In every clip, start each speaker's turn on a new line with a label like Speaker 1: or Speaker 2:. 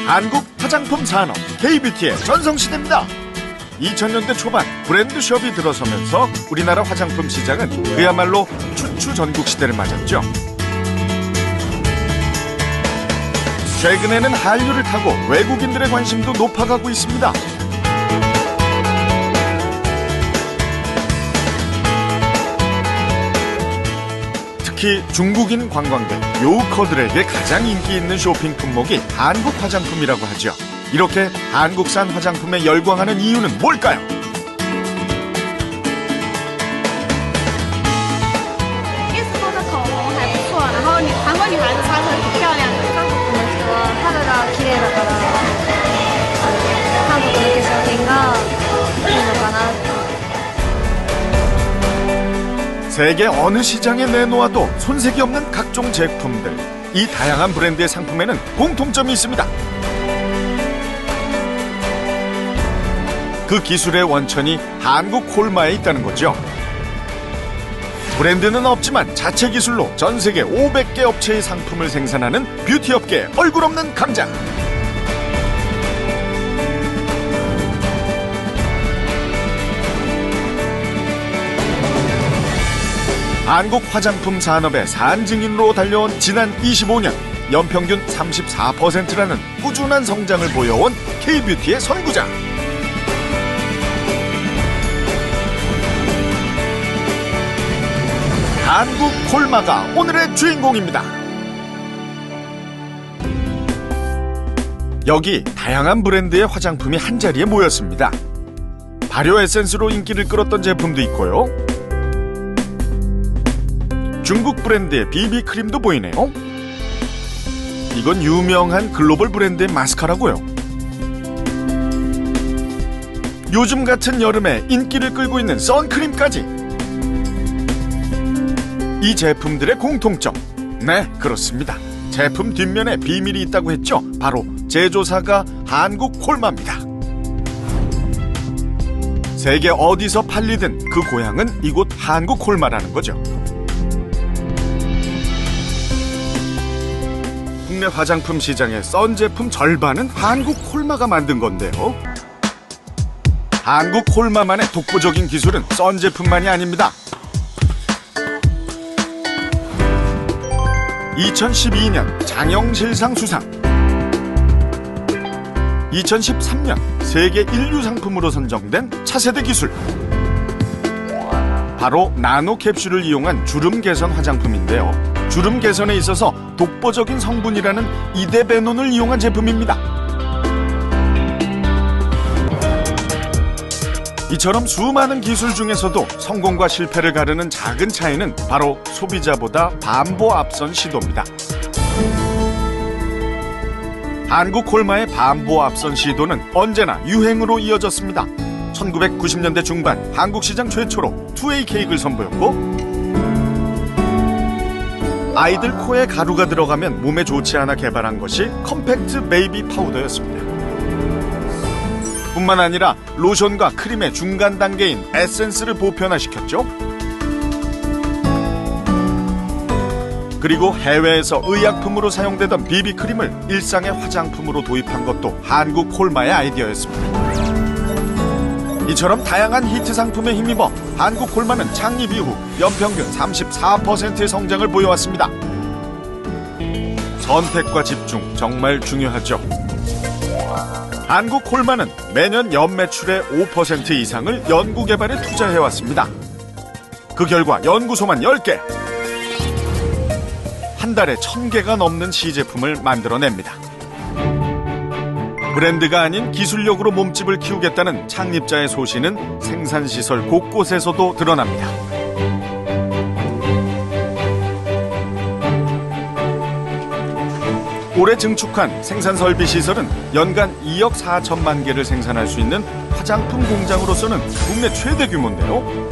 Speaker 1: 한국 화장품 산업 K-뷰티의 전성시대입니다. 2000년대 초반 브랜드숍이 들어서면서 우리나라 화장품 시장은 그야말로 춘추 전국시대를 맞았죠. 최근에는 한류를 타고 외국인들의 관심도 높아가고 있습니다. 특히 중국인 관광객, 요커들에게 가장 인기 있는 쇼핑 품목이 한국 화장품이라고 하죠. 이렇게 한국산 화장품에 열광하는 이유는 뭘까요? 세계 어느 시장에 내놓아도 손색이 없는 각종 제품들. 이 다양한 브랜드의 상품에는 공통점이 있습니다. 그 기술의 원천이 한국 콜마에 있다는 거죠. 브랜드는 없지만 자체 기술로 전 세계 500개 업체의 상품을 생산하는 뷰티 업계의 얼굴 없는 강자. 한국 화장품 산업의 산증인으로 달려온 지난 25년 연평균 34%라는 꾸준한 성장을 보여온 K-뷰티의 선구자. 한국 콜마가 오늘의 주인공입니다. 여기 다양한 브랜드의 화장품이 한자리에 모였습니다. 발효 에센스로 인기를 끌었던 제품도 있고요. 중국 브랜드의 비비크림도 보이네요. 이건 유명한 글로벌 브랜드의 마스카라고요. 요즘 같은 여름에 인기를 끌고 있는 선크림까지. 이 제품들의 공통점. 네, 그렇습니다. 제품 뒷면에 비밀이 있다고 했죠. 바로 제조사가 한국 콜마입니다. 세계 어디서 팔리든 그 고향은 이곳 한국 콜마라는 거죠. 국내 화장품 시장의 썬 제품 절반은 한국 콜마가 만든 건데요. 한국 콜마만의 독보적인 기술은 썬 제품만이 아닙니다. 2012년 장영실상 수상, 2013년 세계 인류 상품으로 선정된 차세대 기술, 바로 나노 캡슐을 이용한 주름 개선 화장품인데요. 주름 개선에 있어서 독보적인 성분이라는 이데베논을 이용한 제품입니다. 이처럼 수많은 기술 중에서도 성공과 실패를 가르는 작은 차이는 바로 소비자보다 반보 앞선 시도입니다. 한국 콜마의 반보 앞선 시도는 언제나 유행으로 이어졌습니다. 1990년대 중반 한국 시장 최초로 2A 케이크를 선보였고, 아이들 코에 가루가 들어가면 몸에 좋지 않아 개발한 것이 컴팩트 베이비 파우더였습니다. 뿐만 아니라 로션과 크림의 중간 단계인 에센스를 보편화시켰죠. 그리고 해외에서 의약품으로 사용되던 비비크림을 일상의 화장품으로 도입한 것도 한국 콜마의 아이디어였습니다. 이처럼 다양한 히트 상품에 힘입어 한국 콜마는 창립 이후 연평균 34%의 성장을 보여왔습니다. 선택과 집중, 정말 중요하죠. 한국 콜마는 매년 연매출의 5% 이상을 연구개발에 투자해왔습니다. 그 결과 연구소만 10개, 한 달에 1000개가 넘는 시제품을 만들어냅니다. 브랜드가 아닌 기술력으로 몸집을 키우겠다는 창립자의 소신은 생산시설 곳곳에서도 드러납니다. 올해 증축한 생산설비 시설은 연간 2억 4천만 개를 생산할 수 있는 화장품 공장으로서는 국내 최대 규모인데요.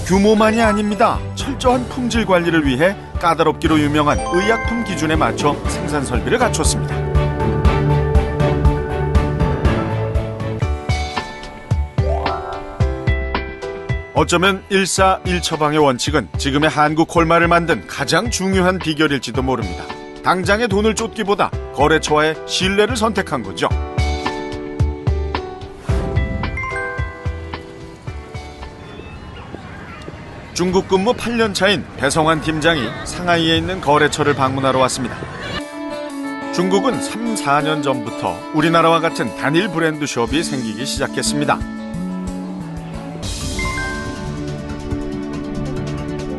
Speaker 1: 규모만이 아닙니다. 철저한 품질 관리를 위해 까다롭기로 유명한 의약품 기준에 맞춰 생산 설비를 갖췄습니다. 어쩌면 일사일처방의 원칙은 지금의 한국 콜마를 만든 가장 중요한 비결일지도 모릅니다. 당장의 돈을 쫓기보다 거래처와의 신뢰를 선택한 거죠. 중국 근무 8년 차인 배성환 팀장이 상하이에 있는 거래처를 방문하러 왔습니다. 중국은 3, 4년 전부터 우리나라와 같은 단일 브랜드 숍이 생기기 시작했습니다.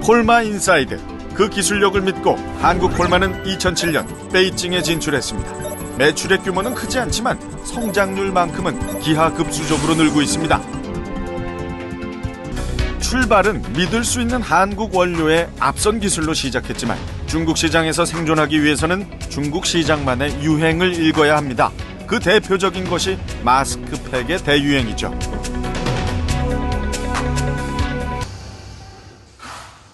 Speaker 1: 콜마 인사이드, 그 기술력을 믿고 한국 콜마는 2007년 베이징에 진출했습니다. 매출의 규모는 크지 않지만 성장률만큼은 기하급수적으로 늘고 있습니다. 출발은 믿을 수 있는 한국 원료의 앞선 기술로 시작했지만 중국 시장에서 생존하기 위해서는 중국 시장만의 유행을 읽어야 합니다. 그 대표적인 것이 마스크팩의 대유행이죠.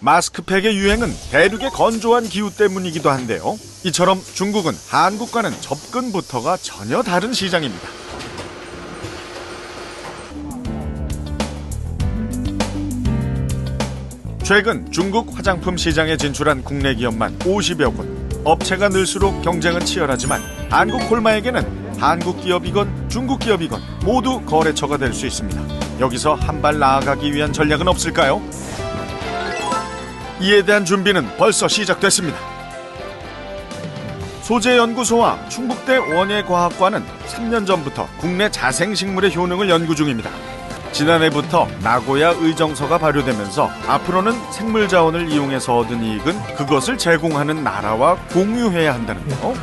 Speaker 1: 마스크팩의 유행은 대륙의 건조한 기후 때문이기도 한데요. 이처럼 중국은 한국과는 접근부터가 전혀 다른 시장입니다. 최근 중국 화장품 시장에 진출한 국내 기업만 50여 곳. 업체가 늘수록 경쟁은 치열하지만 한국 콜마에게는 한국 기업이건 중국 기업이건 모두 거래처가 될 수 있습니다. 여기서 한 발 나아가기 위한 전략은 없을까요? 이에 대한 준비는 벌써 시작됐습니다. 소재연구소와 충북대 원예과학과는 3년 전부터 국내 자생식물의 효능을 연구 중입니다. 지난해부터 나고야 의정서가 발효되면서 앞으로는 생물 자원을 이용해서 얻은 이익은 그것을 제공하는 나라와 공유해야 한다는데요.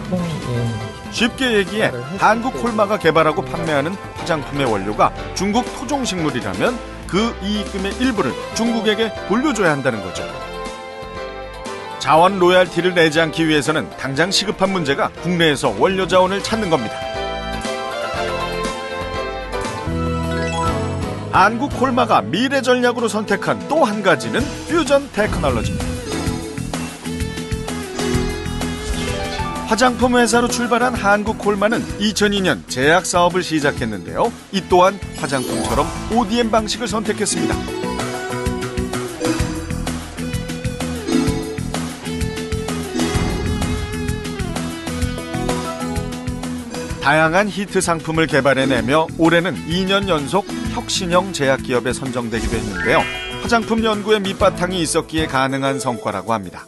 Speaker 1: 쉽게 얘기해 한국 콜마가 개발하고 판매하는 화장품의 원료가 중국 토종식물이라면 그 이익금의 일부를 중국에게 돌려줘야 한다는 거죠. 자원 로얄티를 내지 않기 위해서는 당장 시급한 문제가 국내에서 원료 자원을 찾는 겁니다. 한국 콜마가 미래 전략으로 선택한 또 한 가지는 퓨전 테크놀로지입니다. 화장품 회사로 출발한 한국 콜마는 2002년 제약 사업을 시작했는데요. 이 또한 화장품처럼 ODM 방식을 선택했습니다. 다양한 히트 상품을 개발해내며 올해는 2년 연속 혁신형 제약기업에 선정되기도 했는데요. 화장품 연구에 밑바탕이 있었기에 가능한 성과라고 합니다.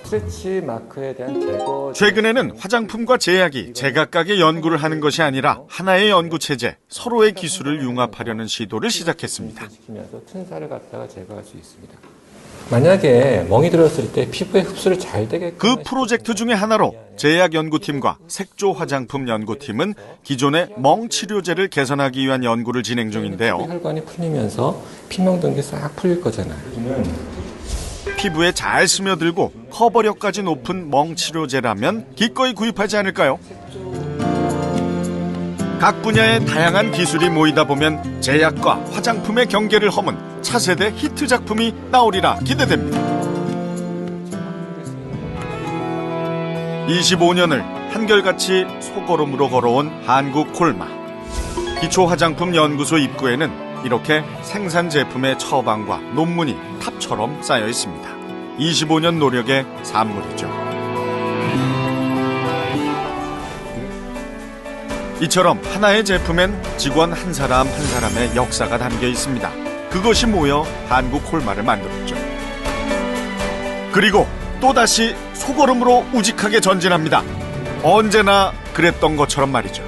Speaker 2: 스트레치 마크에 대한 제거.
Speaker 1: 최근에는 화장품과 제약이 제각각의 연구를 하는 것이 아니라 하나의 연구 체제, 서로의 기술을 융합하려는 시도를 시작했습니다.
Speaker 2: 시키면서 튼살을 갖다가 제거할 수 있습니다. 만약에 멍이 들었을 때 피부에 흡수를 잘 되게끔
Speaker 1: 그 프로젝트 중에 하나로 제약연구팀과 색조 화장품 연구팀은 기존의 멍 치료제를 개선하기 위한 연구를 진행 중인데요.
Speaker 2: 혈관이 풀리면서 피멍든 게 싹 풀릴 거잖아요.
Speaker 1: 피부에 잘 스며들고 커버력까지 높은 멍 치료제라면 기꺼이 구입하지 않을까요? 각 분야의 다양한 기술이 모이다 보면 제약과 화장품의 경계를 허문 차세대 히트 작품이 나오리라 기대됩니다. 25년을 한결같이 소걸음으로 걸어온 한국 콜마. 기초화장품 연구소 입구에는 이렇게 생산 제품의 처방과 논문이 탑처럼 쌓여 있습니다. 25년 노력의 산물이죠. 이처럼 하나의 제품엔 직원 한 사람 한 사람의 역사가 담겨 있습니다. 그것이 모여 한국 콜마를 만들었죠. 그리고 또다시 소걸음으로 우직하게 전진합니다. 언제나 그랬던 것처럼 말이죠.